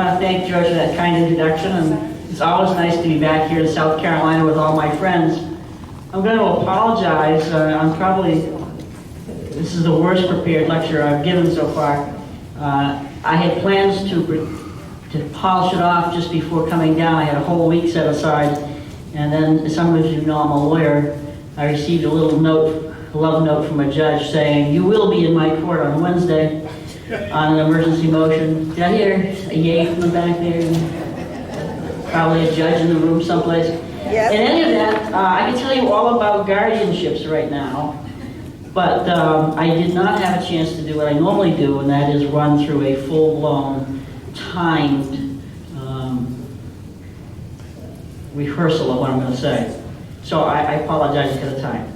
want to thank George for that kind introduction, and it's always nice to be back here in South Carolina with all my friends. I'm going to apologize. This is the worst prepared lecture I've given so far. I had plans to polish it off just before coming down. I had a whole week set aside, and then, some of you know I'm a lawyer. I received a little note, a love note from a judge saying, "You will be in my court on Wednesday on an emergency motion." Did I hear a yay from the back there? Probably a judge in the room someplace. Yes. In any event, I can tell you all about guardianships right now, but I did not have a chance to do what I normally do, and that is run through a full-blown, timed rehearsal of what I'm going to say. So I apologize ahead of time.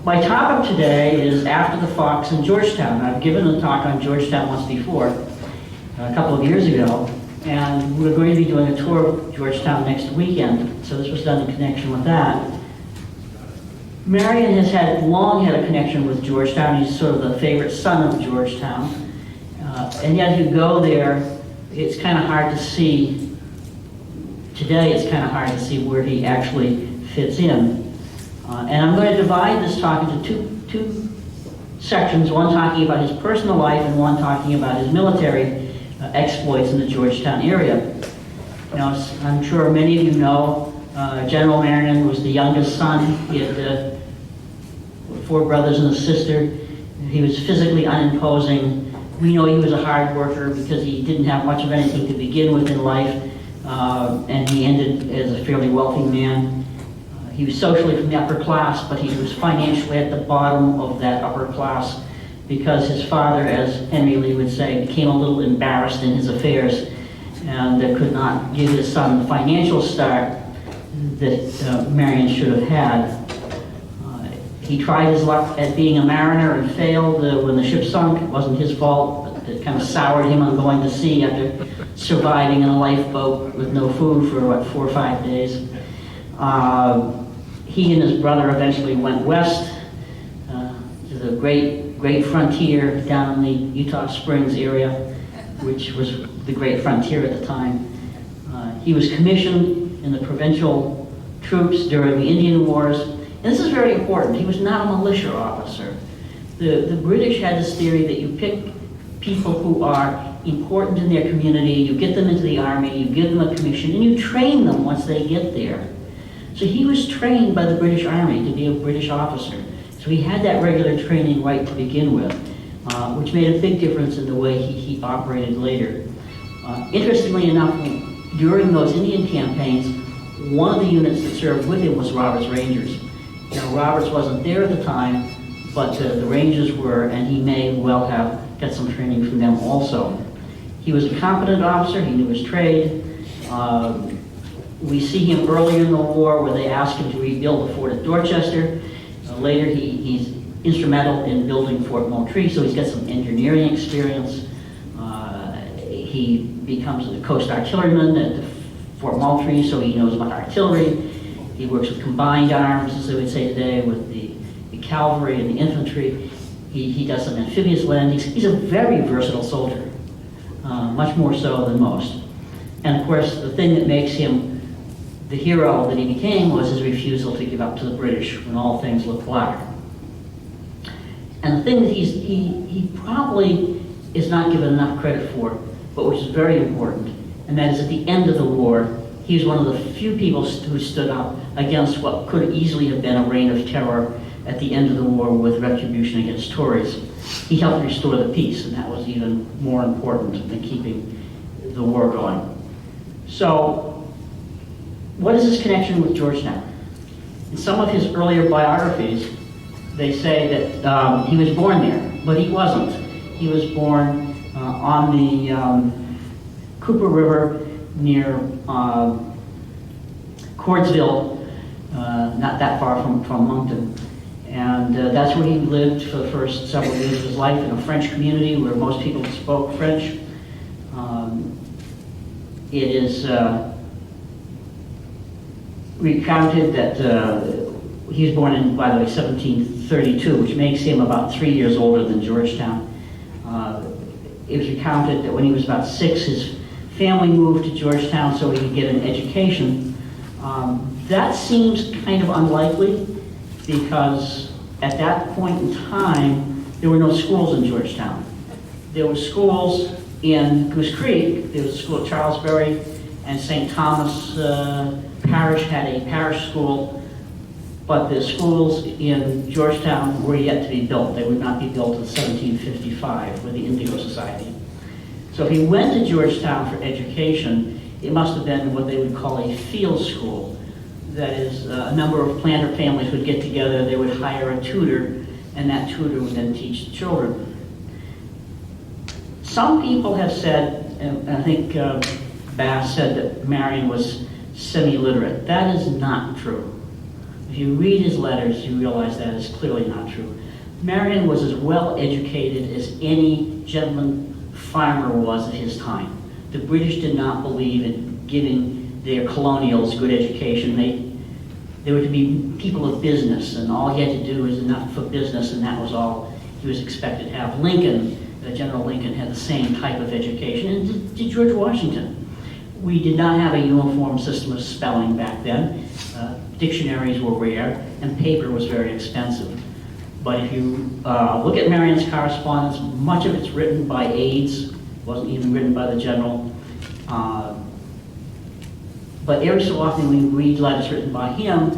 My topic today is After the Fox in Georgetown. I've given a talk on Georgetown once before, a couple of years ago, and we're going to be doing a tour of Georgetown next weekend, so this was done in connection with that. Marion has long had a connection with Georgetown. He's sort of the favorite son of Georgetown, and yet if you go there, it's kind of hard to see. Today, it's kind of hard to see where he actually fits in. And I'm going to divide this talk into two sections, one talking about his personal life and one talking about his military exploits in the Georgetown area. Now, I'm sure many of you know General Marion was the youngest son. He had 4 brothers and a sister. He was physically unimposing. We know he was a hard worker because he didn't have much of anything to begin with in life, and he ended as a fairly wealthy man. He was socially from the upper class, but he was financially at the bottom of that upper class because his father, as Henry Lee would say, became a little embarrassed in his affairs and could not give his son the financial start that Marion should have had. He tried his luck at being a mariner and failed when the ship sunk. It wasn't his fault, but it kind of soured him on going to sea after surviving in a lifeboat with no food for, 4 or 5 days. He and his brother eventually went west to the great frontier down in the Utah Springs area, which was the great frontier at the time. He was commissioned in the provincial troops during the Indian Wars, and this is very important. He was not a militia officer. The British had this theory that you pick people who are important in their community, you get them into the army, you give them a commission, and you train them once they get there. So he was trained by the British Army to be a British officer. So he had that regular training right to begin with, which made a big difference in the way he operated later. Interestingly enough, during those Indian campaigns, one of the units that served with him was Robert's Rangers. Now, Roberts wasn't there at the time, but the Rangers were, and he may well have got some training from them also. He was a competent officer, he knew his trade. We see him earlier in the war where they asked him to rebuild the fort at Dorchester. Later, he's instrumental in building Fort Moultrie, so he's got some engineering experience. He becomes a coast artilleryman at Fort Moultrie, so he knows about artillery. He works with combined arms, as they would say today, with the cavalry and the infantry. He does some amphibious landings. He's a very versatile soldier, much more so than most. And of course, the thing that makes him the hero that he became was his refusal to give up to the British when all things looked black. And the thing that he probably is not given enough credit for, but which is very important, and that is at the end of the war, he was one of the few people who stood up against what could easily have been a reign of terror at the end of the war with retribution against Tories. He helped restore the peace, and that was even more important than keeping the war going. So, what is his connection with Georgetown? In some of his earlier biographies, they say that he was born there, but he wasn't. He was born on the Cooper River near Cordsville, not that far from Moncton. And that's where he lived for the first several years of his life, in a French community where most people spoke French. It is recounted that he was born in, by the way, 1732, which makes him about 3 years older than Georgetown. it was recounted that when he was about 6, his family moved to Georgetown so he could get an education. That seems kind of unlikely because at that point in time, there were no schools in Georgetown. There were schools in Goose Creek. There was a school at Charlesbury, and St. Thomas Parish had a parish school, but the schools in Georgetown were yet to be built. They would not be built until 1755 with the Indigo Society. So if he went to Georgetown for education, it must have been what they would call a field school. That is, a number of planter families would get together, they would hire a tutor, and that tutor would then teach the children. Some people have said, and I think Bass said that Marion was semi-literate. That is not true. If you read his letters, you realize that is clearly not true. Marion was as well educated as any gentleman farmer was at his time. The British did not believe in giving their colonials good education. They were to be people of business, and all he had to do was enough for business, and that was all he was expected to have. General Lincoln had the same type of education, and did George Washington. We did not have a uniform system of spelling back then. Dictionaries were rare, and paper was very expensive. But if you look at Marion's correspondence, much of it's written by aides, wasn't even written by the general. But every so often we read letters written by him,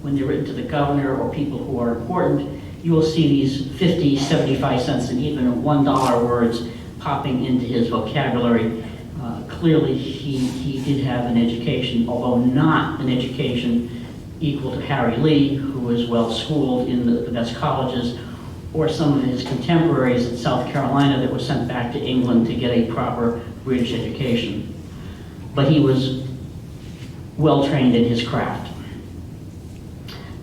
when they're written to the governor or people who are important, you will see these 50, 75 cents, and even $1 words popping into his vocabulary. Clearly, he did have an education, although not an education equal to Harry Lee, who was well schooled in the best colleges, or some of his contemporaries in South Carolina that were sent back to England to get a proper British education. But he was well trained in his craft.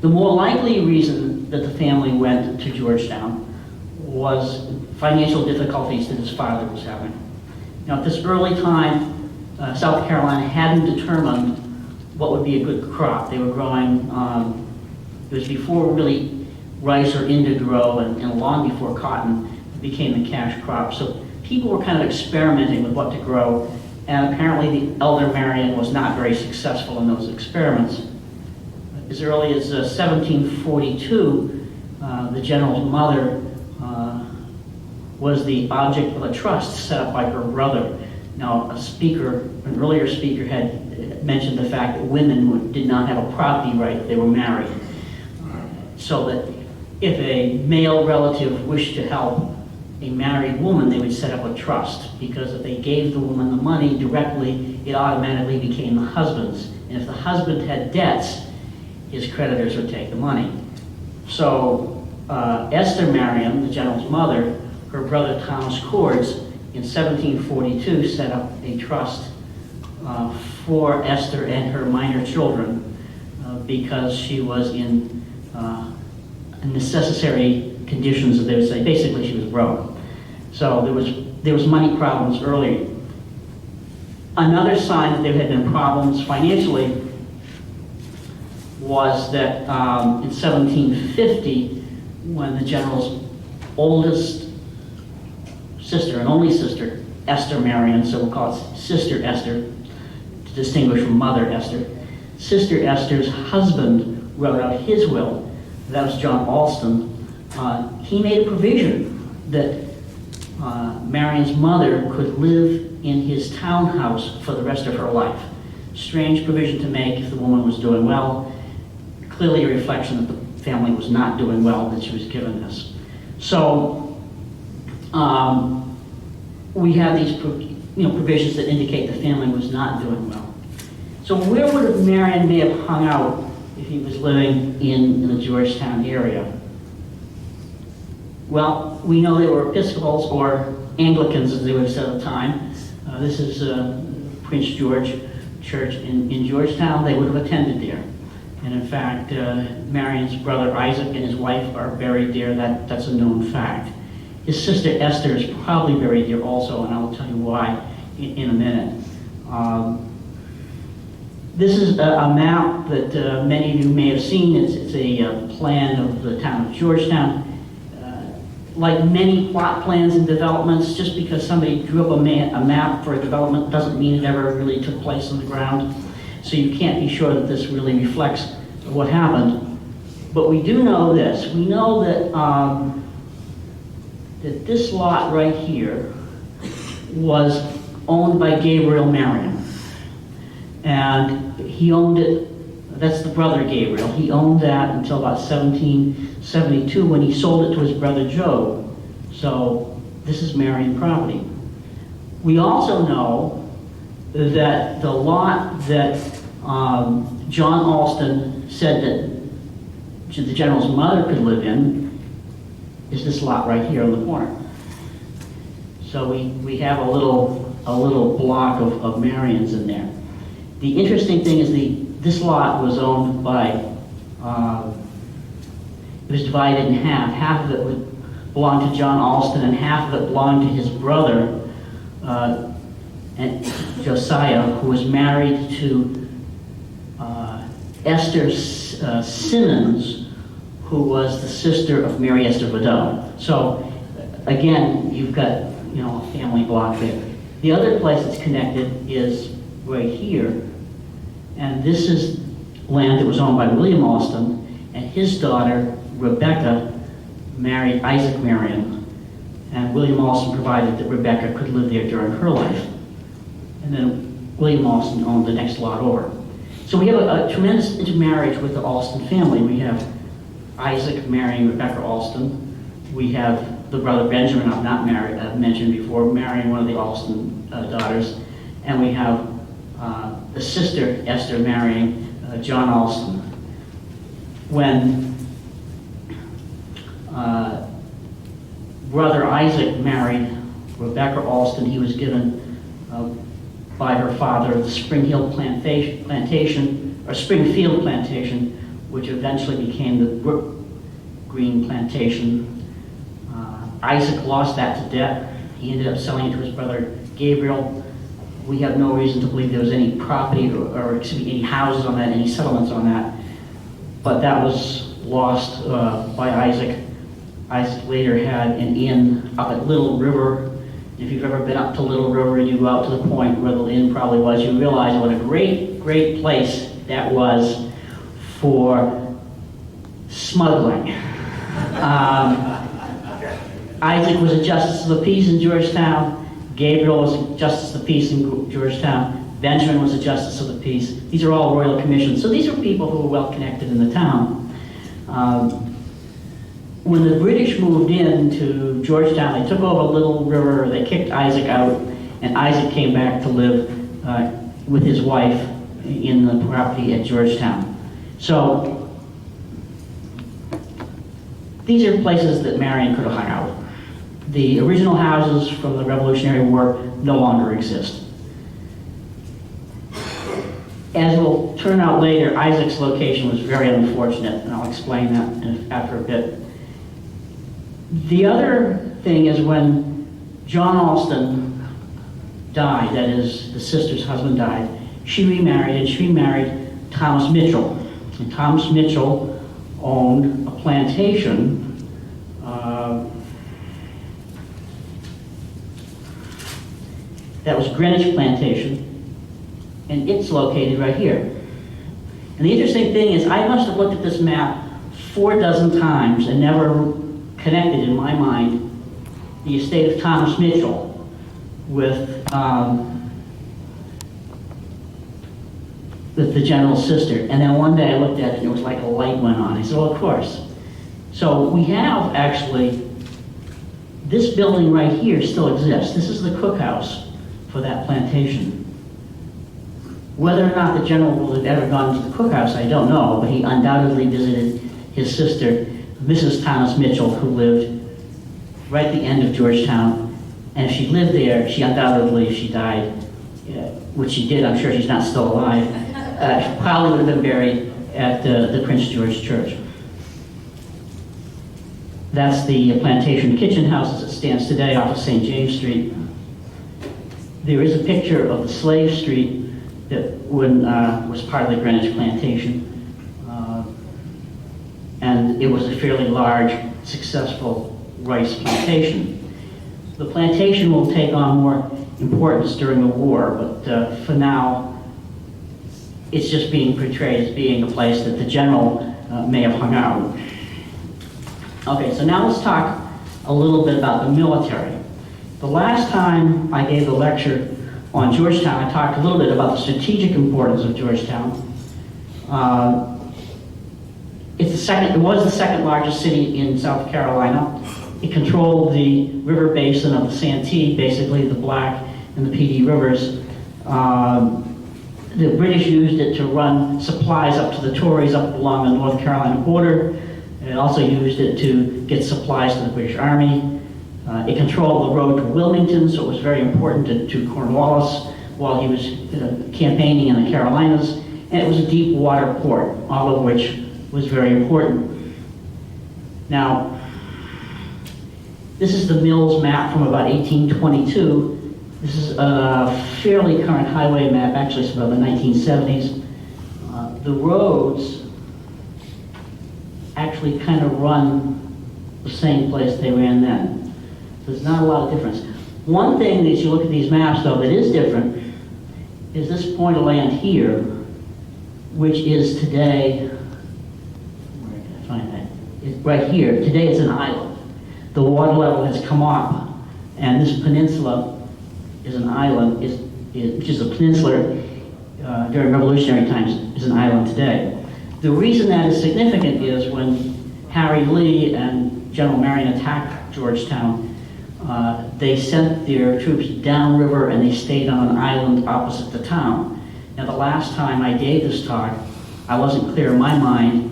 The more likely reason that the family went to Georgetown was financial difficulties that his father was having. Now, at this early time, South Carolina hadn't determined what would be a good crop. They were growing, it was before really rice or indigo, and long before cotton became the cash crop. So people were kind of experimenting with what to grow, and apparently the elder Marion was not very successful in those experiments. As early as 1742, the general's mother was the object of a trust set up by her brother. Now, an earlier speaker had mentioned the fact that women did not have a property right if they were married. So that if a male relative wished to help a married woman, they would set up a trust, because if they gave the woman the money directly, it automatically became the husband's. And if the husband had debts, his creditors would take the money. So Esther Marion, the general's mother, her brother Thomas Cords, in 1742 set up a trust for Esther and her minor children because she was in necessary conditions, as they would say. Basically, she was broke. So there was money problems early. Another sign that there had been problems financially was that in 1750, when the general's oldest sister and only sister, Esther Marion, so we'll call it Sister Esther, to distinguish from Mother Esther. Sister Esther's husband wrote out his will. That was John Alston. He made a provision that Marion's mother could live in his townhouse for the rest of her life. Strange provision to make if the woman was doing well. Clearly a reflection that the family was not doing well, that she was given this. So we have these provisions that indicate the family was not doing well. So where would Marion may have hung out if he was living in the Georgetown area? Well, we know they were Episcopals, or Anglicans as they would have said at the time. This is Prince George Church in Georgetown. They would have attended there. And in fact, Marion's brother Isaac and his wife are buried there. That's a known fact. His sister Esther is probably buried there also, and I will tell you why in a minute. This is a map that many of you may have seen. It's a plan of the town of Georgetown. like many plot plans and developments, just because somebody drew up a map for a development doesn't mean it ever really took place on the ground. So you can't be sure that this really reflects what happened. But we do know this. We know that, that this lot right here was owned by Gabriel Marion. And he owned it, that's the brother Gabriel. He owned that until about 1772 when he sold it to his brother Joe. So this is Marion property. We also know that the lot that John Alston said that the general's mother could live in is this lot right here in the corner. So we have a little block of Marions in there. The interesting thing is this lot was owned by, it was divided in half. Half of it would belong to John Alston and half of it belonged to his brother, and Josiah, who was married to Esther Simmons, who was the sister of Mary Esther Vadot. So again, you've got a family block there. The other place that's connected is right here, and this is land that was owned by William Alston, and his daughter Rebecca married Isaac Marion, and William Alston provided that Rebecca could live there during her life. And then William Alston owned the next lot over. So we have a tremendous intermarriage with the Alston family. We have Isaac marrying Rebecca Alston. We have the brother Benjamin, I've not mentioned before, marrying one of the Alston daughters. And we have the sister, Esther, marrying John Alston. When brother Isaac married Rebecca Alston, he was given by her father the Springfield plantation, or Springfield plantation, which eventually became the Brook Green plantation. Isaac lost that to debt. He ended up selling it to his brother Gabriel. We have no reason to believe there was any property or any houses on that, any settlements on that. But that was lost by Isaac. Isaac later had an inn up at Little River. If you've ever been up to Little River and you go out to the point where the inn probably was, you realize what a great, great place that was for smuggling. Isaac was a justice of the peace in Georgetown. Gabriel was a justice of the peace in Georgetown. Benjamin was a justice of the peace. These are all royal commissions. So these are people who were well connected in the town. When the British moved into Georgetown, they took over Little River, they kicked Isaac out, and Isaac came back to live with his wife in the property at Georgetown. So these are places that Marion could have hung out. The original houses from the Revolutionary War no longer exist. As will turn out later, Isaac's location was very unfortunate, and I'll explain that after a bit. The other thing is when John Alston died, that is, the sister's husband died, she remarried, and she married Thomas Mitchell. And Thomas Mitchell owned a plantation that was Greenwich Plantation, and it's located right here. And the interesting thing is, I must have looked at this map 4 dozen times and never connected in my mind the estate of Thomas Mitchell with the general's sister. And then one day I looked at it and it was like a light went on. I said, well, of course. So we have actually, this building right here still exists. This is the cookhouse for that plantation. Whether or not the general would have ever gone to the cookhouse, I don't know, but he undoubtedly visited his sister, Mrs. Thomas Mitchell, who lived right at the end of Georgetown. And if she lived there, she undoubtedly, if she died, which she did, I'm sure she's not still alive, she probably would have been buried at the Prince George Church. That's the plantation kitchen house as it stands today off of St. James Street. There is a picture of the slave street that was part of the Greenwich plantation. And it was a fairly large, successful rice plantation. The plantation will take on more importance during the war, but for now, it's just being portrayed as being a place that the general may have hung out. Okay, so now let's talk a little bit about the military. The last time I gave a lecture on Georgetown, I talked a little bit about the strategic importance of Georgetown. It was the second largest city in South Carolina. It controlled the river basin of the Santee, basically the Black and the Pee Dee rivers. The British used it to run supplies up to the Tories up along the North Carolina border. It also used it to get supplies to the British Army. It controlled the road to Wilmington, so it was very important to Cornwallis while he was campaigning in the Carolinas. And it was a deep water port, all of which was very important. Now, this is the Mills map from about 1822. This is a fairly current highway map, actually it's about the 1970s. The roads actually kind of run the same place they ran then. So there's not a lot of difference. One thing that you look at these maps though that is different is this point of land here, which is today, where can I find that? It's right here. Today it's an island. The water level has come up, and this peninsula is an island, which is a peninsula during revolutionary times, is an island today. The reason that is significant is when Harry Lee and General Marion attacked Georgetown, they sent their troops downriver and they stayed on an island opposite the town. Now, the last time I gave this talk, I wasn't clear in my mind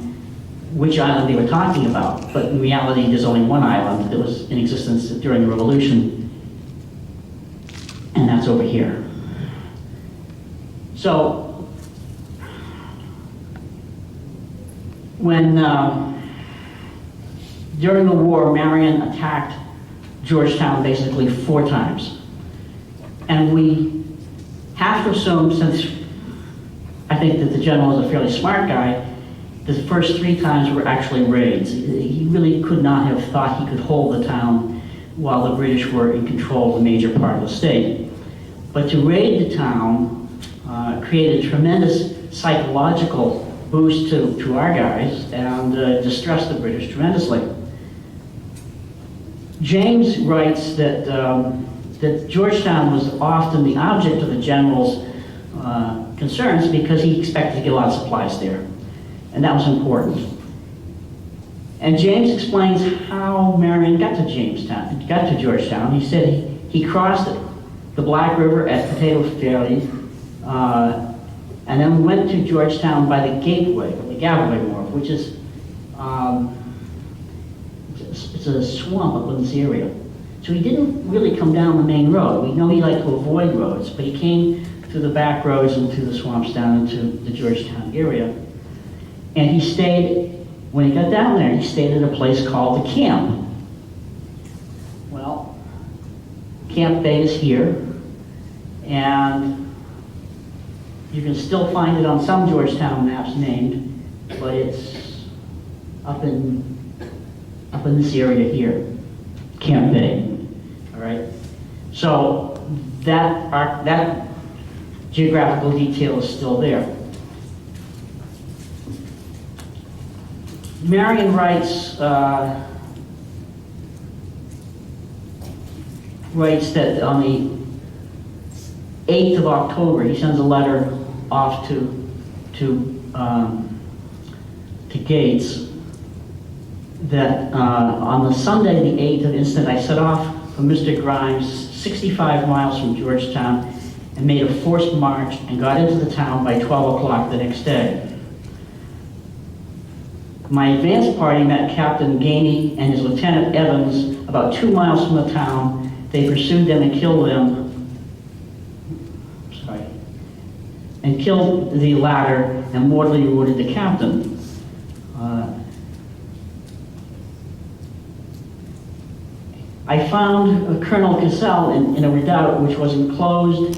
which island they were talking about, but in reality, there's only one island that was in existence during the Revolution, and that's over here. So, when during the war, Marion attacked Georgetown basically 4 times. And we have to assume, since I think that the general is a fairly smart guy, the first 3 times were actually raids. He really could not have thought he could hold the town while the British were in control of a major part of the state. But to raid the town created a tremendous psychological boost to our guys and distressed the British tremendously. James writes that, that Georgetown was often the object of the general's concerns because he expected to get a lot of supplies there. And that was important. And James explains how Marion got to Georgetown. He said he crossed the Black River at Potato Ferry, and then went to Georgetown by the Gateway, or the Galloway Wharf, which is it's a swamp up in this area. So he didn't really come down the main road. We know he liked to avoid roads, but he came through the back roads and through the swamps down into the Georgetown area. And he stayed, when he got down there, he stayed at a place called the Camp. Well, Camp Bay is here, and you can still find it on some Georgetown maps named, but it's up in this area here, Camp Bay. All right. So that geographical detail is still there. Marion writes that on the 8th of October, he sends a letter off to Gates that on the Sunday, the 8th of instant, I set off from Mr. Grimes, 65 miles from Georgetown, and made a forced march and got into the town by 12 o'clock the next day. My advance party met Captain Gainey and his Lieutenant Evans about 2 miles from the town. They pursued them and killed them. And killed the latter and mortally wounded the captain. I found Colonel Cassell in a redoubt which enclosed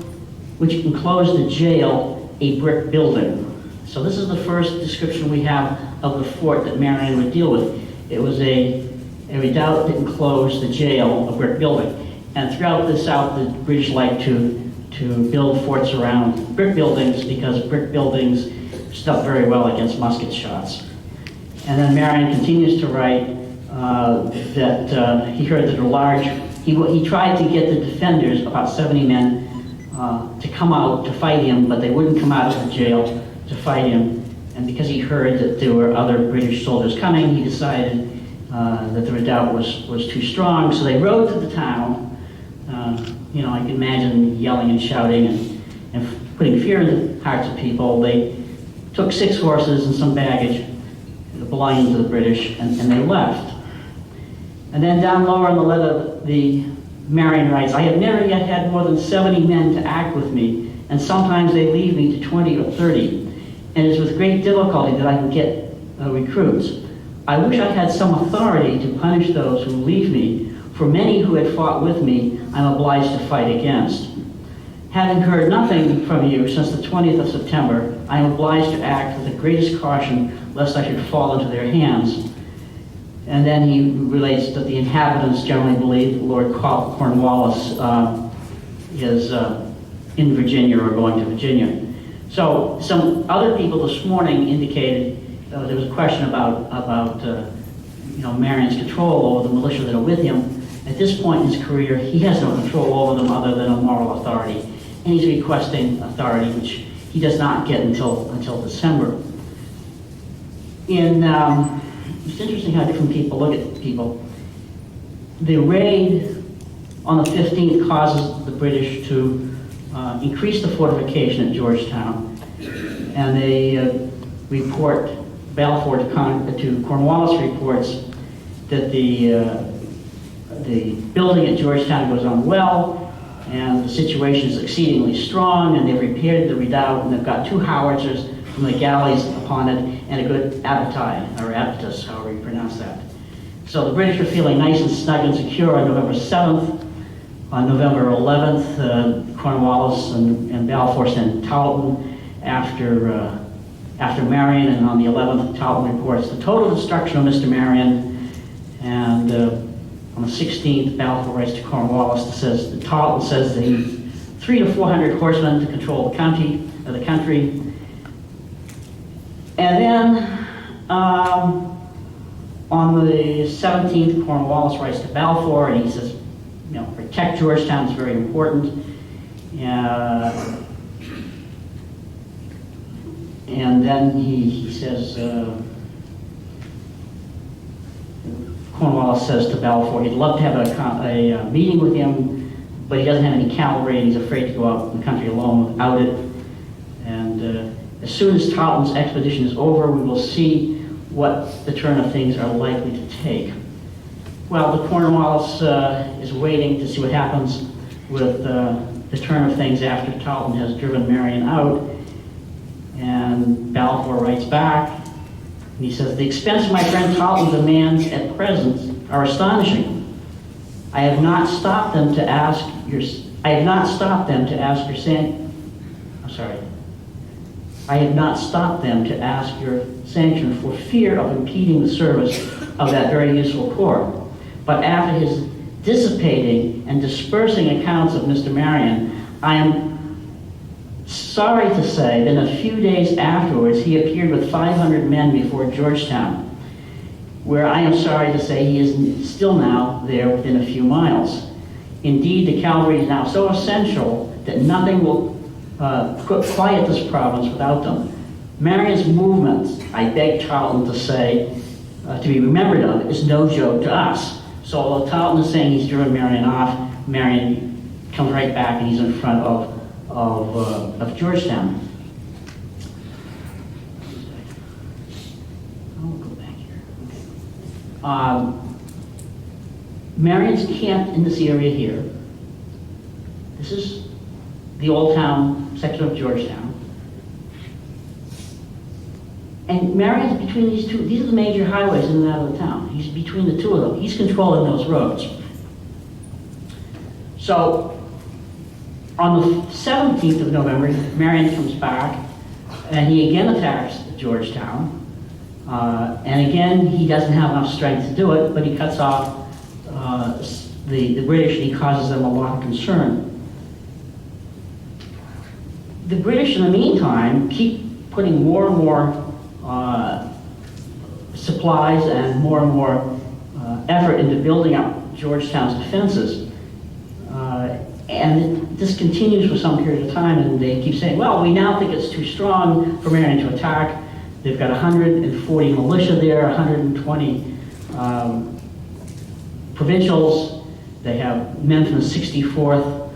the jail, a brick building. So this is the first description we have of the fort that Marion would deal with. It was a a redoubt that enclosed the jail, a brick building. And throughout the South, the British like to build forts around brick buildings because brick buildings stood up very well against musket shots. And then Marion continues to write that he heard that a large, he tried to get the defenders, about 70 men, to come out to fight him, but they wouldn't come out of the jail to fight him. And because he heard that there were other British soldiers coming, he decided that the redoubt was too strong. So they rode to the town. You know, I can imagine yelling and shouting and putting fear in the hearts of people. They took 6 horses and some baggage belonging to the British, and they left. And then down lower in the letter, the Marion writes, I have never yet had more than 70 men to act with me, and sometimes they leave me to 20 or 30. And it is with great difficulty that I can get recruits. I wish I had some authority to punish those who leave me, for many who had fought with me, I'm obliged to fight against. Having heard nothing from you since the 20th of September, I am obliged to act with the greatest caution, lest I should fall into their hands. And then he relates that the inhabitants generally believe that Lord Cornwallis is in Virginia or going to Virginia. So some other people this morning indicated there was a question about you know, Marion's control over the militia that are with him. At this point in his career, he has no control over them other than a moral authority, and he's requesting authority, which he does not get until December. It's interesting how different people look at people. The raid on the 15th causes the British to increase the fortification at Georgetown, and they report, Balfour to Cornwallis reports that the building at Georgetown goes on well, and the situation is exceedingly strong, and they've repaired the redoubt, and they've got 2 howitzers from the galleys upon it, and a good abatis, or abatis, however you pronounce that. So the British are feeling nice and snug and secure on November 7th. On November 11th, Cornwallis and Balfour send Tarleton after Marion, and on the 11th, Tarleton reports the total destruction of Mr. Marion, and on the 16th, Balfour writes to Cornwallis that says that Tarleton says that he needs 300 to 400 horsemen to control the country. And then on the 17th, Cornwallis writes to Balfour, and he says, you know, protect Georgetown is very important. And then he says, Cornwallis says to Balfour, he'd love to have a meeting with him, but he doesn't have any cavalry, and he's afraid to go out in the country alone without it. And as soon as Tarleton's expedition is over, we will see what the turn of things are likely to take. Well, the Cornwallis is waiting to see what happens with the turn of things after Tarleton has driven Marion out. And Balfour writes back, and he says, the expense my friend Tarleton demands at present are astonishing. I have not stopped them to ask your sanction for fear of impeding the service of that very useful corps. But after his dissipating and dispersing accounts of Mr. Marion, I am sorry to say that a few days afterwards he appeared with 500 men before Georgetown, where I am sorry to say he is still now there within a few miles. Indeed, the cavalry is now so essential that nothing will quiet this province without them. Marion's movements, I beg Tarleton to say, to be remembered of, is no joke to us. So although Tarleton is saying he's driven Marion off, Marion comes right back and he's in front of Georgetown. I'll go back here. Okay. Marion's camped in this area here. This is the Old Town section of Georgetown. And Marion's between these two. These are the major highways in and out of the town. He's between the two of them. He's controlling those roads. So on the 17th of November, Marion comes back, and he again attacks Georgetown. And again, he doesn't have enough strength to do it, but he cuts off the British, and he causes them a lot of concern. The British, in the meantime, keep putting more and more supplies and more effort into building up Georgetown's defenses. And this continues for some period of time, and they keep saying, well, we now think it's too strong for Marion to attack. They've got 140 militia there, 120 provincials. They have men from the 64th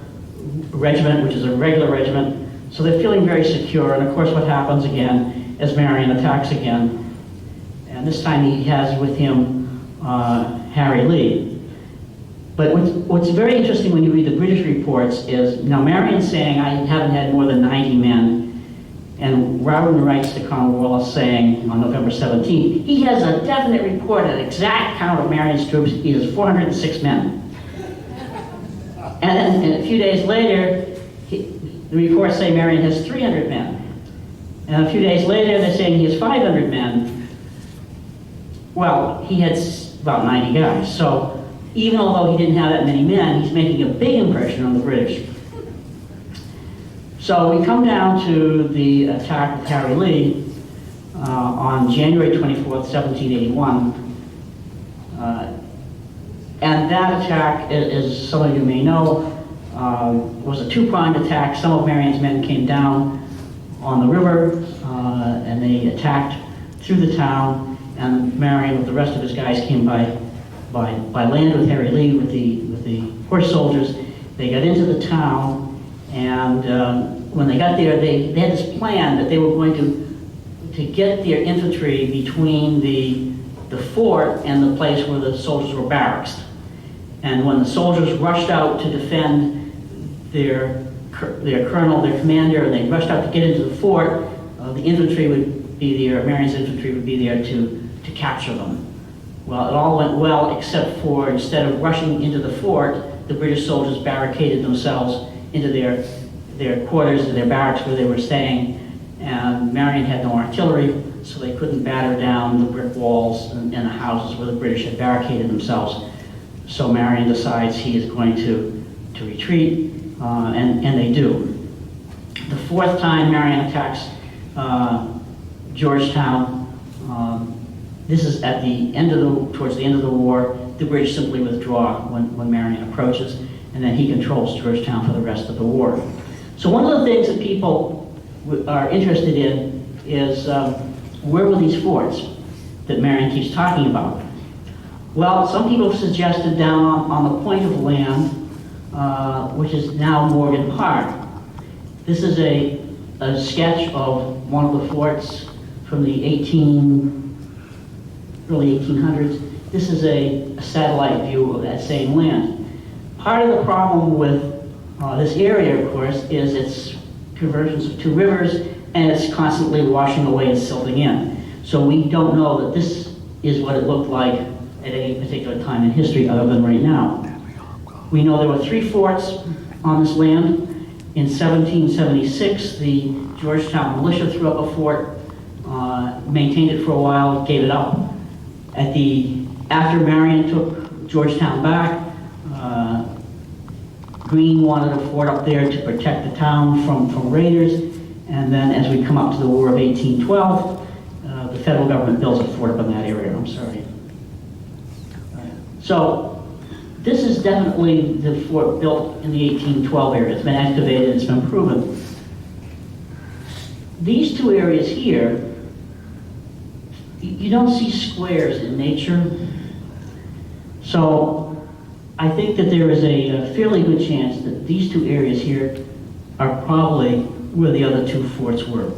Regiment, which is a regular regiment. So they're feeling very secure, and of course what happens again as Marion attacks again, and this time he has with him Harry Lee. But what's very interesting when you read the British reports is, now Marion's saying, I haven't had more than 90 men, and Rowden writes to Cornwallis saying on November 17th, he has a definite report, an exact count of Marion's troops, he has 406 men. And then a few days later, the reports say Marion has 300 men. And a few days later, they're saying he has 500 men. Well, he had about 90 guys. So even although he didn't have that many men, he's making a big impression on the British. So we come down to the attack of Harry Lee on January 24th, 1781. And that attack, as some of you may know, was a two-pronged attack. Some of Marion's men came down on the river, and they attacked through the town, and Marion with the rest of his guys came by land with Harry Lee, with the horse soldiers. They got into the town, and when they got there, they had this plan that they were going to get their infantry between the fort and the place where the soldiers were barracked. And when the soldiers rushed out to defend their colonel, their commander, and they rushed out to get into the fort, the infantry would be there, Marion's infantry would be there to capture them. Well, it all went well, except for instead of rushing into the fort, the British soldiers barricaded themselves into their quarters, their barracks where they were staying, and Marion had no artillery, so they couldn't batter down the brick walls and the houses where the British had barricaded themselves. So Marion decides he is going to retreat, and they do. The fourth time Marion attacks Georgetown, this is at the end of towards the end of the war. The British simply withdraw when Marion approaches, and then he controls Georgetown for the rest of the war. So one of the things that people are interested in is where were these forts that Marion keeps talking about? Well, some people have suggested down on the point of land, which is now Morgan Park. This is a sketch of one of the forts from the early 1800s. This is a satellite view of that same land. Part of the problem with this area, of course, is its convergence of two rivers, and it's constantly washing away and silting in. So we don't know that this is what it looked like at any particular time in history other than right now. We know there were 3 forts on this land. In 1776, the Georgetown militia threw up a fort, maintained it for a while, gave it up. After Marion took Georgetown back, Greene wanted a fort up there to protect the town from raiders, and then as we come up to the War of 1812, the federal government builds a fort up in that area. I'm sorry. So this is definitely the fort built in the 1812 area. It's been excavated, it's been proven. These two areas here, you don't see squares in nature. So I think that there is a fairly good chance that these two areas here are probably where the other 2 forts were.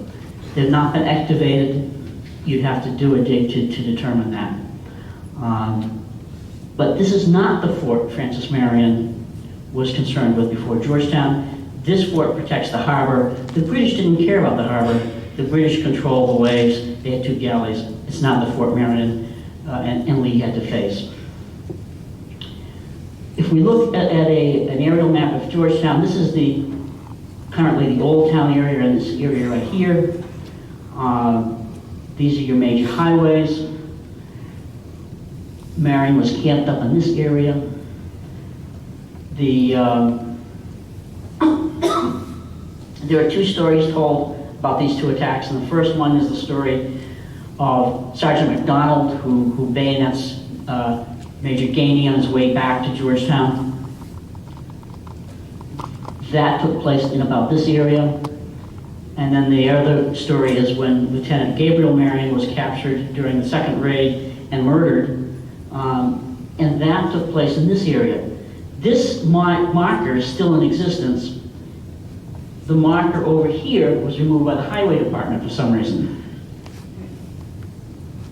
They've not been excavated. You'd have to do a dig to determine that. But this is not the fort Francis Marion was concerned with before Georgetown. This fort protects the harbor. The British didn't care about the harbor. The British controlled the waves. They had 2 galleys. It's not the Fort Marion and Lee had to face. If we look at an aerial map of Georgetown, this is currently the Old Town area, and this area right here. These are your major highways. Marion was camped up in this area. There are two stories told about these two attacks, and the first one is the story of Sergeant MacDonald, who bayonets Major Gainey on his way back to Georgetown. That took place in about this area. And then the other story is when Lieutenant Gabriel Marion was captured during the second raid and murdered. And that took place in this area. This marker is still in existence. The marker over here was removed by the Highway Department for some reason.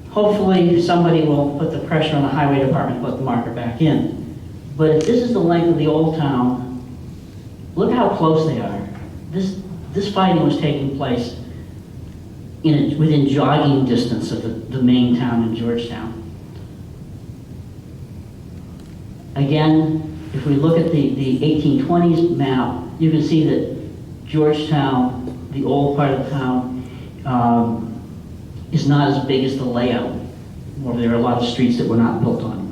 Hopefully somebody will put the pressure on the Highway Department to put the marker back in. But if this is the length of the old town, look how close they are. This fighting was taking place within jogging distance of the main town in Georgetown. Again, if we look at the 1820s map, you can see that Georgetown, the old part of the town, is not as big as the layout, or there are a lot of streets that were not built on.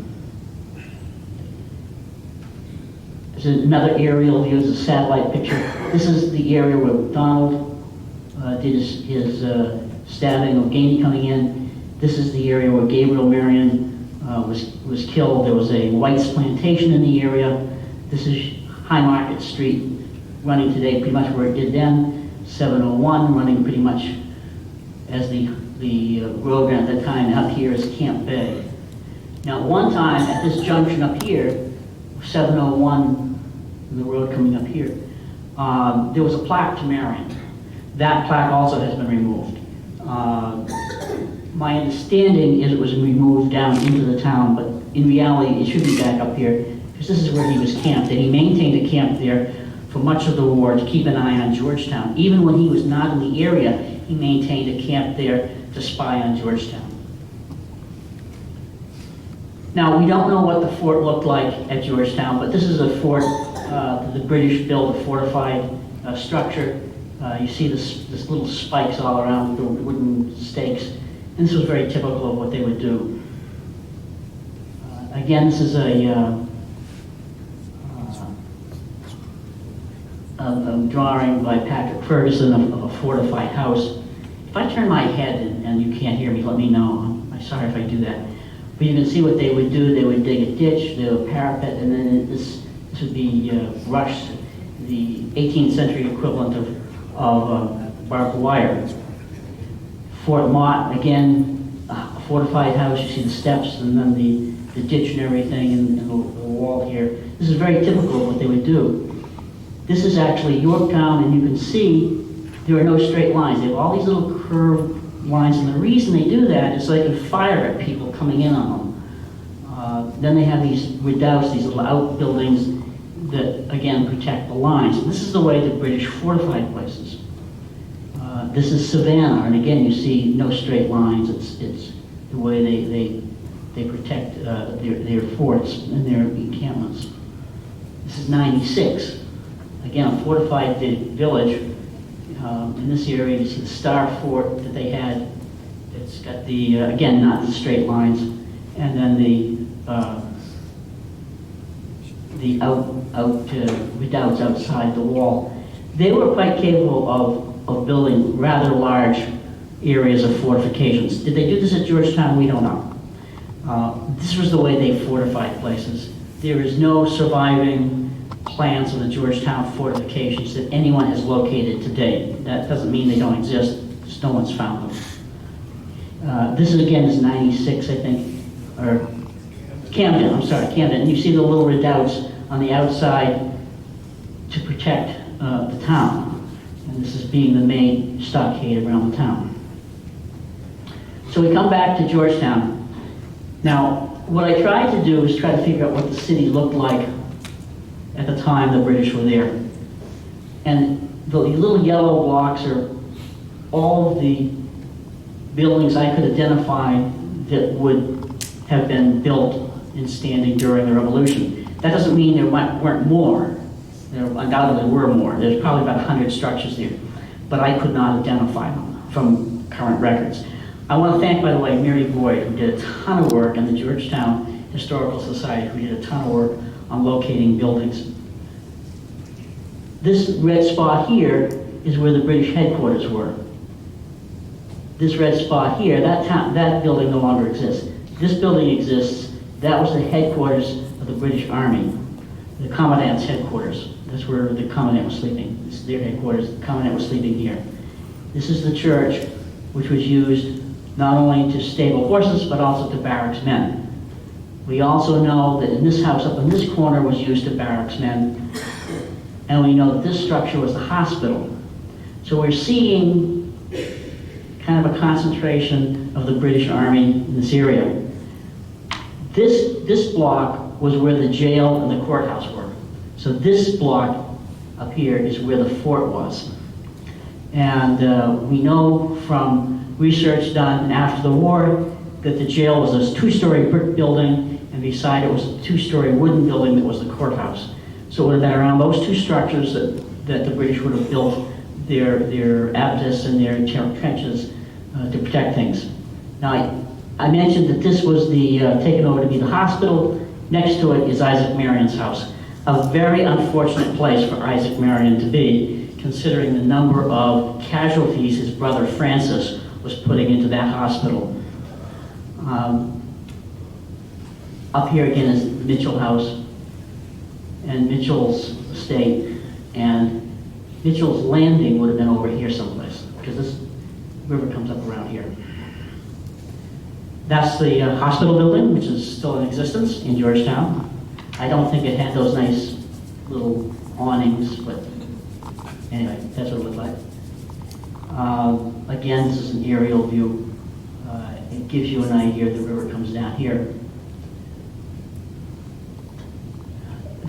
There's another aerial view, is a satellite picture. This is the area where MacDonald did his stabbing of Gainey coming in. This is the area where Gabriel Marion was killed. There was a white's plantation in the area. This is High Market Street, running today pretty much where it did then. 701 running pretty much as the road ran at that time. Up here is Camp Bay. Now, one time at this junction up here, 701, and the road coming up here, there was a plaque to Marion. That plaque also has been removed. My understanding is it was removed down into the town, but in reality, it should be back up here, because this is where he was camped, and he maintained a camp there for much of the war to keep an eye on Georgetown. Even when he was not in the area, he maintained a camp there to spy on Georgetown. Now, we don't know what the fort looked like at Georgetown, but this is a fort that the British built, a fortified structure. You see this little spikes all around the wooden stakes. And this was very typical of what they would do. Again, this is a drawing by Patrick Ferguson of a fortified house. If I turn my head and you can't hear me, let me know. I'm sorry if I do that. But you can see what they would do. They would dig a ditch, they would parapet, and then this would be brush, the 18th century equivalent of barbed wire. Fort Mott, again, a fortified house. You see the steps and then the ditch and everything, and the wall here. This is very typical of what they would do. This is actually Yorktown, and you can see there are no straight lines. They have all these little curved lines, and the reason they do that is so they can fire at people coming in on them. Then they have these redoubts, these little outbuildings that, again, protect the lines. And this is the way the British fortified places. This is Savannah, and again, you see no straight lines. It's the way they protect their forts and their encampments. This is 96. Again, a fortified village. In this area, you see the Star Fort that they had. It's got the, again, not the straight lines, and then the redoubts outside the wall. They were quite capable of building rather large areas of fortifications. Did they do this at Georgetown? We don't know. This was the way they fortified places. There is no surviving plans of the Georgetown fortifications that anyone has located today. That doesn't mean they don't exist, just no one's found them. This is, again, is 96, I think, or Camden, I'm sorry, Camden. And you see the little redoubts on the outside to protect the town. And this is being the main stockade around the town. So we come back to Georgetown. Now, what I tried to do is try to figure out what the city looked like at the time the British were there. And the little yellow blocks are all of the buildings I could identify that would have been built and standing during the Revolution. That doesn't mean there weren't more. There undoubtedly were more. There's probably about 100 structures there. But I could not identify them from current records. I want to thank, by the way, Mary Boyd, who did a ton of work, and the Georgetown Historical Society, who did a ton of work on locating buildings. This red spot here is where the British headquarters were. This red spot here, that building no longer exists. This building exists. That was the headquarters of the British Army, the Commandant's headquarters. That's where the Commandant was sleeping. This is their headquarters. The Commandant was sleeping here. This is the church, which was used not only to stable horses, but also to barracks men. We also know that in this house up in this corner was used to barracks men, and we know that this structure was the hospital. So we're seeing kind of a concentration of the British Army in this area. This block was where the jail and the courthouse were. So this block up here is where the fort was. And we know from research done after the war that the jail was a two-story brick building, and beside it was a two-story wooden building that was the courthouse. So it would have been around those two structures that the British would have built their abattis and their trenches to protect things. Now, I mentioned that this was taken over to be the hospital. Next to it is Isaac Marion's house. A very unfortunate place for Isaac Marion to be, considering the number of casualties his brother Francis was putting into that hospital. Up here again is the Mitchell house and Mitchell's estate, and Mitchell's landing would have been over here someplace, because this river comes up around here. That's the hospital building, which is still in existence in Georgetown. I don't think it had those nice little awnings, but anyway, that's what it looked like. Again, this is an aerial view. It gives you an idea. The river comes down here.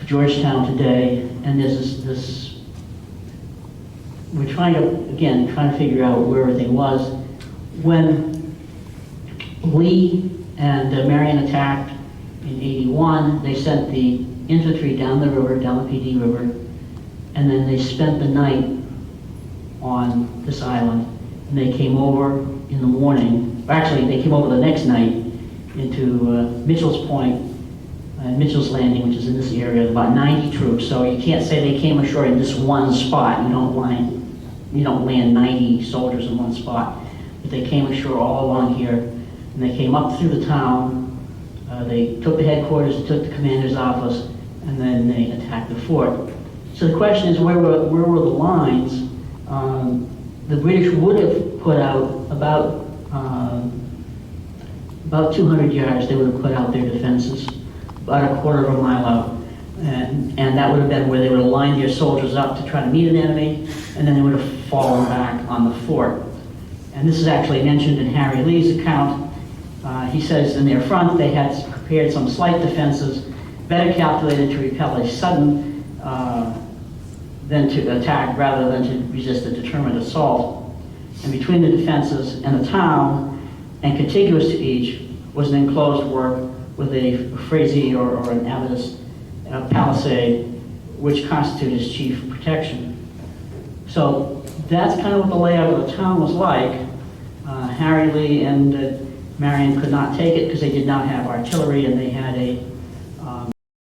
Georgetown today, and there's this, we're trying to figure out where everything was. When Lee and Marion attacked in '81, they sent the infantry down the river, down the PD River, and then they spent the night on this island, and they came over in the morning. Actually, they came over the next night into Mitchell's Point, Mitchell's Landing, which is in this area, about 90 troops. So you can't say they came ashore in this one spot. You don't land 90 soldiers in one spot. But they came ashore all along here, and they came up through the town. They took the headquarters, they took the commander's office, and then they attacked the fort. So the question is, where were the lines? The British would have put out about 200 yards. They would have put out their defenses, about a quarter of a mile out. And that would have been where they would have lined their soldiers up to try to meet an enemy, and then they would have fallen back on the fort. And this is actually mentioned in Harry Lee's account. He says in their front they had prepared some slight defenses, better calculated to repel a sudden than to attack rather than to resist a determined assault. And between the defenses and the town, and contiguous to each, was an enclosed work with a fraise or an abattis palisade, which constituted its chief protection. So that's kind of what the layout of the town was like. Harry Lee and Marion could not take it because they did not have artillery, and they had a